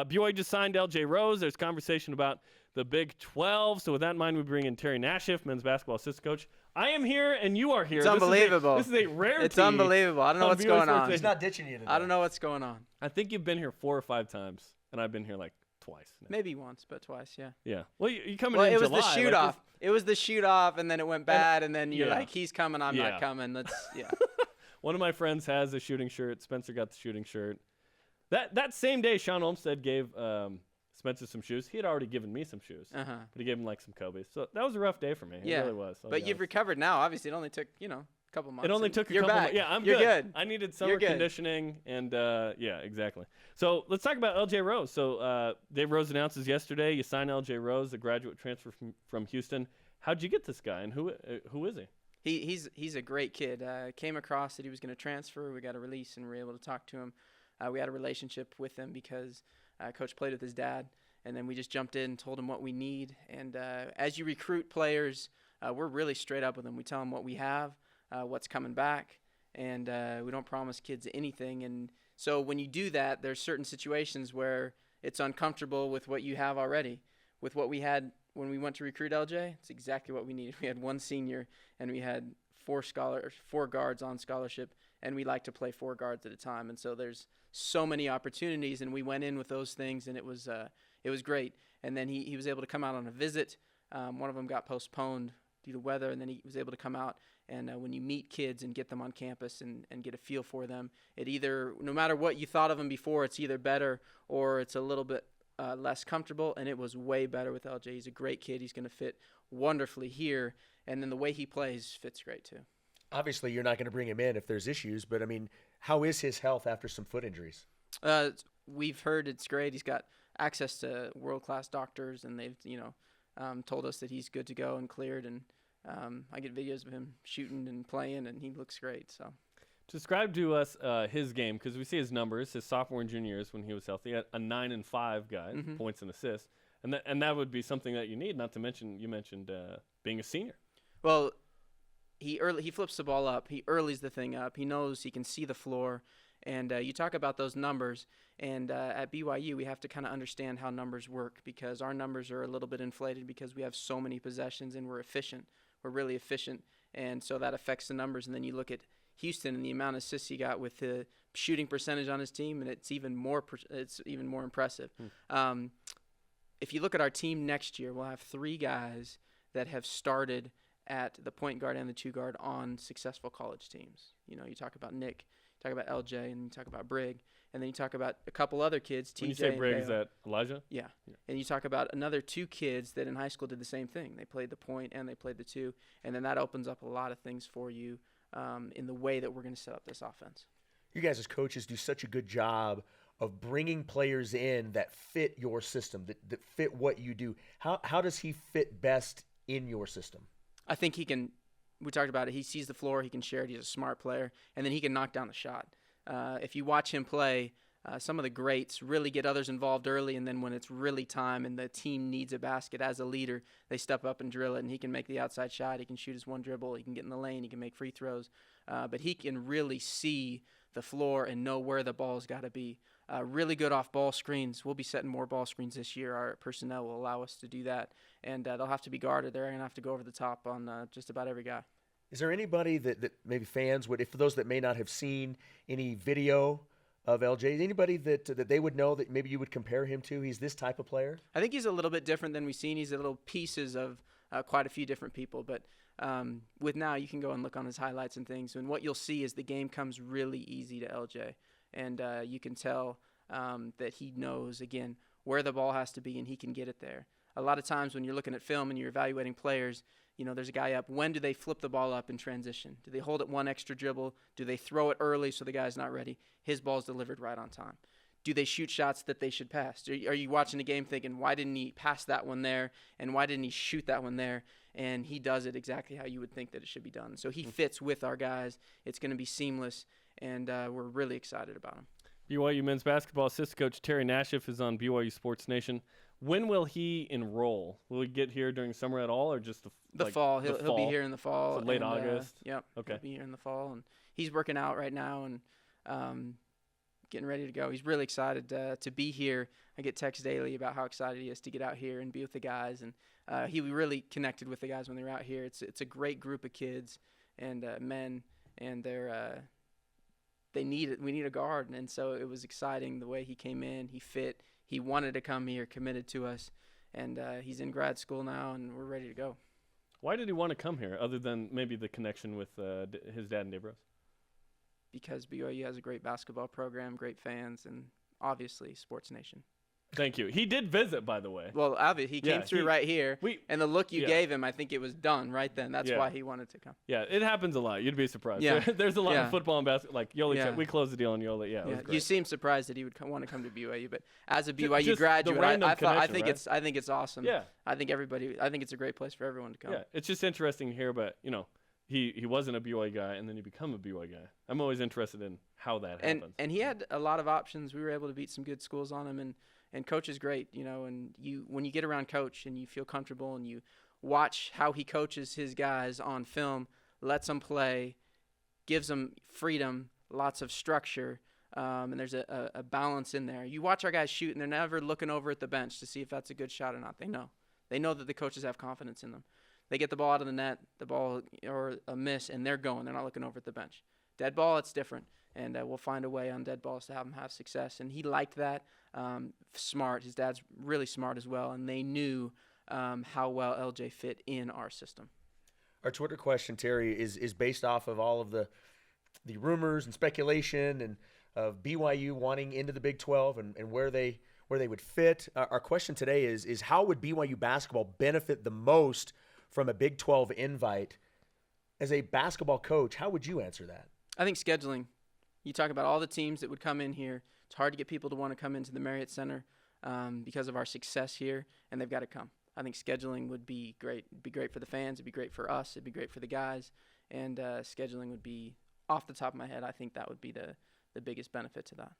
BYU just signed L.J. Rose. There's conversation about the Big 12. So with that in mind, we bring in Terry Nashif, men's basketball assistant coach. I am here and you are here. It's unbelievable. This is a rarity. It's unbelievable. I don't know what's going on. He's not ditching you today. I don't know what's going on. I think you've been here 4 or 5 times, and I've been here like twice now. Maybe once, but twice, yeah. Yeah. Well, you coming Well, in it was July. the shoot off. It was the shoot off, and then it went bad, and then you're yeah. like, he's coming, I'm Yeah. not coming. That's yeah. One of my friends has a shooting shirt. Spencer got the shooting shirt. That same day, Sean Olmstead gave Spencer some shoes. He had already given me some shoes, but he gave him like some Kobe's. So that was a rough day for me. Yeah. It really was. But you've recovered now. Obviously, it only took, a couple months. It only took a you're couple back. months. Yeah, I'm You're good. good. I needed summer conditioning, and yeah, exactly. So let's talk about L.J. Rose. So Dave Rose announces yesterday you signed L.J. Rose, a graduate transfer from Houston. How'd you get this guy, and who is he? He's a great kid. Came across that he was going to transfer. We got a release, and we were able to talk to him. We had a relationship with him because Coach played with his dad, and then we just jumped in and told him what we need. And as you recruit players, we're really straight up with them. We tell them what we have, what's coming back, and we don't promise kids anything. And so when you do that, there's certain situations where it's uncomfortable with what you have already. With what we had when we went to recruit LJ, it's exactly what we needed. We had 1 senior, and we had 4 guards on scholarship, and we like to play 4 guards at a time. And so there's so many opportunities, and we went in with those things, and it was great. And then he was able to come out on a visit. One of them got postponed due to weather, and then he was able to come out. And when you meet kids and get them on campus and get a feel for them, it either, no matter what you thought of them before, it's either better or it's a little bit less comfortable, and it was way better with LJ. He's a great kid. He's going to fit wonderfully here, and then the way he plays fits great too. Obviously, you're not going to bring him in if there's issues, but, I mean, how is his health after some foot injuries? We've heard it's great. He's got access to world-class doctors, and they've, told us that he's good to go and cleared, and I get videos of him shooting and playing, and he looks great. So, describe to us his game, because we see his numbers, his sophomore and junior years when he was healthy, a 9 and 5 guy, points and assists, and that would be something that you need. Not to mention, you mentioned being a senior. Well, he flips the ball up. He earlies the thing up. He knows he can see the floor. And you talk about those numbers, and at BYU we have to kind of understand how numbers work, because our numbers are a little bit inflated because we have so many possessions and we're efficient. We're really efficient, and so that affects the numbers. And then you look at Houston and the amount of assists he got with the shooting percentage on his team, and it's even more impressive. If you look at our team next year, we'll have 3 guys that have started at the point guard and the 2 guard on successful college teams. You talk about Nick, you talk about LJ, and you talk about Brig, and then you talk about a couple other kids, TJ. When you say Brig, is that Elijah? Yeah. And you talk about another 2 kids that in high school did the same thing. They played the point and they played the 2, and then that opens up a lot of things for you in the way that we're going to set up this offense. You guys as coaches do such a good job of bringing players in that fit your system, that fit what you do. How does he fit best in your system? I think he can. We talked about it. He sees the floor. He can share it. He's a smart player, and then he can knock down the shot. If you watch him play, some of the greats really get others involved early, and then when it's really time and the team needs a basket as a leader, they step up and drill it, and he can make the outside shot. He can shoot his one dribble. He can get in the lane. He can make free throws. But he can really see the floor and know where the ball's got to be. Really good off ball screens. We'll be setting more ball screens this year. Our personnel will allow us to do that, and they'll have to be guarded. They're going to have to go over the top on just about every guy. Is there anybody that maybe fans would, if for those that may not have seen any video of LJ, anybody that they would know that maybe you would compare him to? He's this type of player? I think he's a little bit different than we've seen. He's a little pieces of quite a few different people, but with now you can go and look on his highlights and things, and what you'll see is the game comes really easy to LJ, and you can tell that he knows, again, where the ball has to be, and he can get it there. A lot of times when you're looking at film and you're evaluating players, there's a guy up. When do they flip the ball up in transition? Do they hold it one extra dribble? Do they throw it early so the guy's not ready? His ball's delivered right on time. Do they shoot shots that they should pass? Are you watching the game thinking, why didn't he pass that one there, and why didn't he shoot that one there? And he does it exactly how you would think that it should be done. So he fits with our guys. It's going to be seamless, and we're really excited about him. BYU men's basketball assistant coach Terry Nashif is on BYU Sports Nation. When will he enroll? Will he get here during summer at all, or just the fall? He'll be here in the fall. So late August. Yep. Okay. He'll be here in the fall, and he's working out right now and getting ready to go. He's really excited to be here. I get texts daily about how excited he is to get out here and be with the guys. And he really connected with the guys when they were out here. It's a great group of kids and men, and we need a guard. And so it was exciting the way he came in. He fit. He wanted to come here, committed to us, and he's in grad school now, and we're ready to go. Why did he want to come here, other than maybe the connection with his dad and Dave Rose? Because BYU has a great basketball program, great fans, and obviously Sports Nation. Thank you. He did visit, by the way. Well, he came through right here, and the look you gave him, I think it was done right then. That's why he wanted to come. Yeah, it happens a lot. You'd be surprised. Yeah. There's a lot of football and basketball. Like, Yoli, we closed the deal on Yoli. Yeah, it was great. You seem surprised that he would want to come to BYU, but as a BYU graduate, I think it's awesome. Yeah. I think it's a great place for everyone to come. Yeah, it's just interesting here, but, he wasn't a BYU guy, and then he became a BYU guy. I'm always interested in how that happens. And he had a lot of options. We were able to beat some good schools on him, and Coach is great, and when you get around Coach and you feel comfortable and you watch how he coaches his guys on film, lets them play, gives them freedom, lots of structure, and there's a balance in there. You watch our guys shoot, and they're never looking over at the bench to see if that's a good shot or not. They know that the coaches have confidence in them. They get the ball out of the net, the ball or a miss, and they're going. They're not looking over at the bench. Dead ball, it's different, and we'll find a way on dead balls to have him have success. And he liked that. Smart. His dad's really smart as well, and they knew how well LJ fit in our system. Our Twitter question, Terry, is based off of all of the rumors and speculation and of BYU wanting into the Big 12 and where they would fit. Our question today is how would BYU basketball benefit the most from a Big 12 invite? As a basketball coach, how would you answer that? I think scheduling. You talk about all the teams that would come in here. It's hard to get people to want to come into the Marriott Center because of our success here, and they've got to come. I think scheduling would be great. It'd be great for the fans. It'd be great for us. It'd be great for the guys. And scheduling would be, off the top of my head, I think that would be the biggest benefit to that.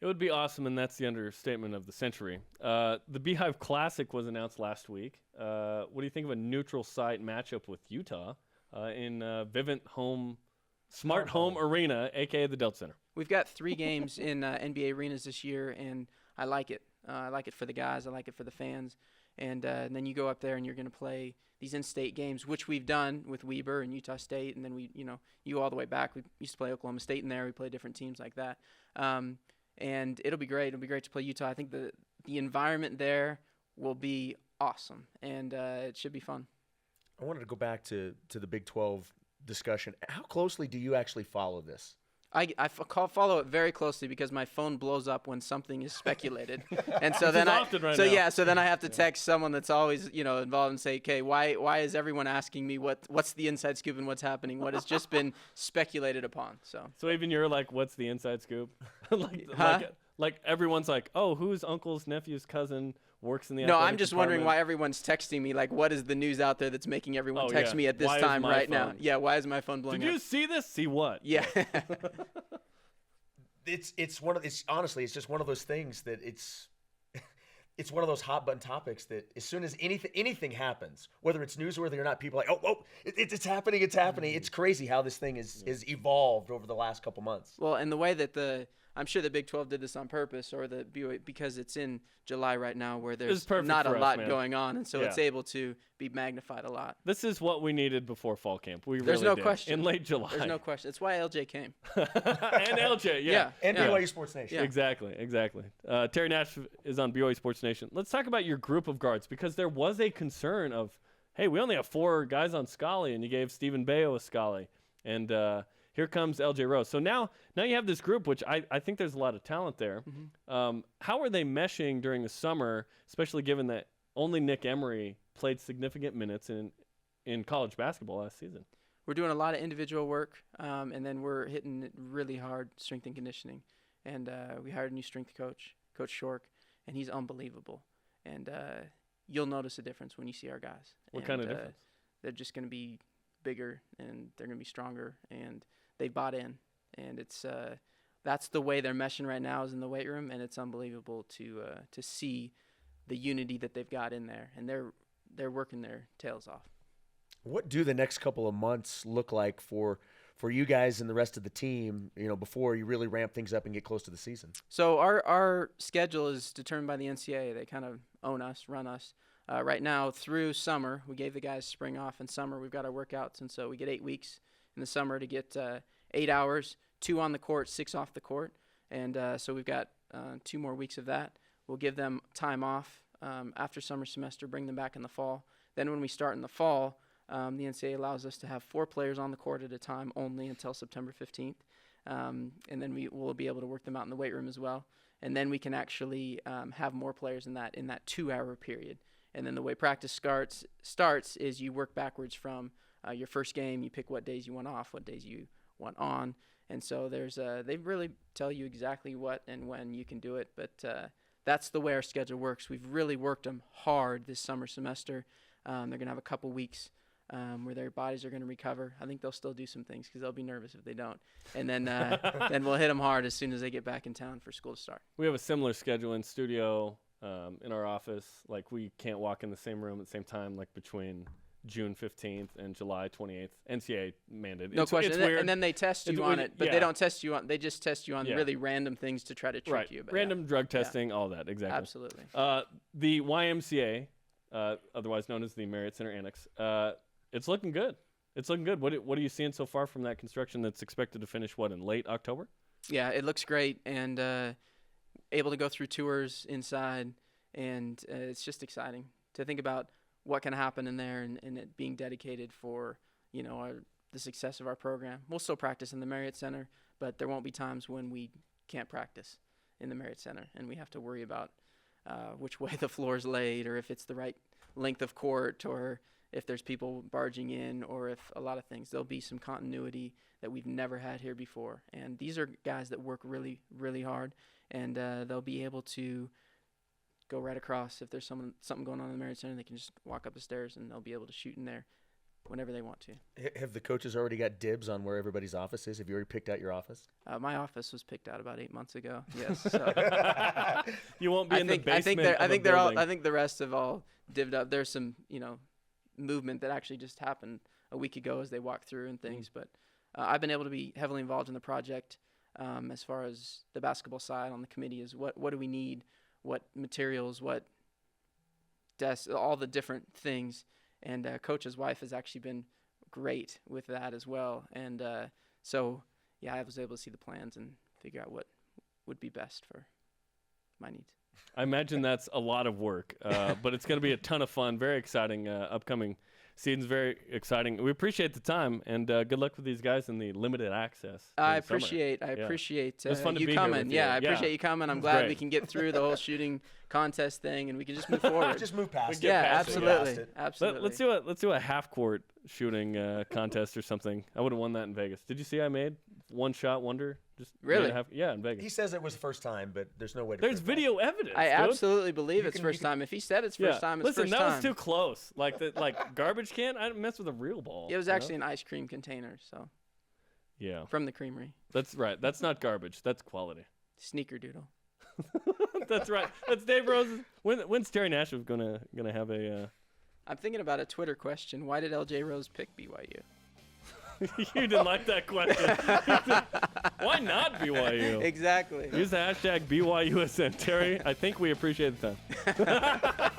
It would be awesome, and that's the understatement of the century. The Beehive Classic was announced last week. What do you think of a neutral site matchup with Utah in Vivint Smart Home Arena, a.k.a. the Delta Center? We've got 3 games in NBA arenas this year, and I like it. I like it for the guys. I like it for the fans. And then you go up there, and you're going to play these in-state games, which we've done with Weber and Utah State, and then you all the way back. We used to play Oklahoma State in there. We play different teams like that. And it'll be great. It'll be great to play Utah. I think the environment there will be awesome, and it should be fun. I wanted to go back to the Big 12 discussion. How closely do you actually follow this? I follow it very closely because my phone blows up when something is speculated, and so then I have to text someone that's always involved and say, okay, why is everyone asking me what's the inside scoop and what's happening? What has just been speculated upon? So even you're like, what's the inside scoop? like everyone's like, oh, whose uncle's nephew's cousin works in the No, I'm just wondering why everyone's texting me. Like, what is the news out there that's making everyone text me at this time right now? Yeah, why is my phone blowing up? Did you see this? See what? Yeah. It's honestly, it's just one of those things that it's one of those hot button topics that as soon as anything happens, whether it's newsworthy or not, people are like, oh, it's happening. It's crazy how this thing is evolved over the last couple months. Well, and the way that I'm sure the Big 12 did this on purpose, or the BYU, because it's in July right now where there's not a lot going on, and so it's able to be magnified a lot. This is what we needed before fall camp. There's no question. In late July. There's no question. That's why LJ came. And LJ, yeah. And BYU Sports Nation. Yeah. Exactly. Terry Nashif is on BYU Sports Nation. Let's talk about your group of guards, because there was a concern of, hey, we only have 4 guys on Scully, and you gave Stephen Bayo a Scully. And here comes LJ Rose. So now you have this group, which I think there's a lot of talent there. Mm-hmm. How are they meshing during the summer, especially given that only Nick Emery played significant minutes in college basketball last season? We're doing a lot of individual work, and then we're hitting it really hard strength and conditioning. And we hired a new strength coach, Coach Shork, and he's unbelievable. And you'll notice a difference when you see our guys. What kind of difference? They're just going to be bigger, and they're going to be stronger, and they bought in. And it's that's the way they're meshing right now, is in the weight room, and it's unbelievable to see the unity that they've got in there, and they're working their tails off. What do the next couple of months look like for for you guys and the rest of the team, before you really ramp things up and get close to the season? So our schedule is determined by the NCAA. They kind of own us, run us. Right now through summer, we gave the guys spring off. In summer, we've got our workouts, and so we get 8 weeks in the summer to get 8 hours, 2 on the court, 6 off the court. And so we've got 2 more weeks of that. We'll give them time off after summer semester, bring them back in the fall. Then when we start in the fall, the NCAA allows us to have 4 players on the court at a time only until September 15th. And then we will be able to work them out in the weight room as well. And then we can actually have more players in that 2-hour period. And then the way practice starts is you work backwards from your first game. You pick what days you want off, what days you want on. And so they really tell you exactly what and when you can do it. But that's the way our schedule works. We've really worked them hard this summer semester. They're going to have a couple weeks where their bodies are going to recover. I think they'll still do some things because they'll be nervous if they don't. And then then we'll hit them hard as soon as they get back in town for school to start. We have a similar schedule in studio in our office. Like, we can't walk in the same room at the same time, like between June 15th and July 28th. NCAA mandated. No question. It's weird. And then they test you on it, but they don't test you on. They just test you on really random things to try to trick you. But random drug testing, all that. Exactly. Absolutely. The YMCA, otherwise known as the Marriott Center Annex, it's looking good. It's looking good. What are you seeing so far from that construction that's expected to finish, in late October? Yeah, it looks great, and able to go through tours inside, and it's just exciting to think about what can happen in there and it being dedicated for, the success of our program. We'll still practice in the Marriott Center, but there won't be times when we can't practice in the Marriott Center, and we have to worry about which way the floor is laid, or if it's the right length of court, or if there's people barging in, or if a lot of things. There'll be some continuity that we've never had here before. And these are guys that work really, really hard, and they'll be able to go right across. If there's something going on in the Marriott Center, they can just walk up the stairs, and they'll be able to shoot in there whenever they want to. Have the coaches already got dibs on where everybody's office is? Have you already picked out your office? My office was picked out about 8 months ago. Yes. So. You won't be in the basement. I think the rest have all divvied up. There's some, movement that actually just happened a week ago as they walked through and things. But I've been able to be heavily involved in the project as far as the basketball side on the committee is what do we need, what materials, what desks, all the different things. And Coach's wife has actually been great with that as well. And so, I was able to see the plans and figure out what would be best for my needs. I imagine that's a lot of work, but it's going to be a ton of fun. Very exciting upcoming season's very exciting. We appreciate the time, and good luck with these guys in the limited access. I appreciate you coming. I appreciate you coming. I'm glad we can get through the whole shooting contest thing, and we can just move forward. Just move past it. Yeah, absolutely. Let's do a half court shooting contest or something. I would have won that in Vegas. Did you see I made one shot wonder? Just really? In Vegas. He says it was the first time, but there's no way to. There's video evidence. I absolutely believe it's first time. If he said it's first time, it's first time. Listen, that was too close. Like garbage can. I didn't mess with a real ball. It was actually an ice cream container. So. Yeah. From the creamery. That's right. That's not garbage. That's quality. Sneakerdoodle. That's right. That's Dave Rose's. When's Terry Nashif gonna have a? I'm thinking about a Twitter question. Why did LJ Rose pick BYU? You didn't like that question. Why not BYU? Exactly. Use the hashtag BYUSN. Terry, I think we appreciate the time.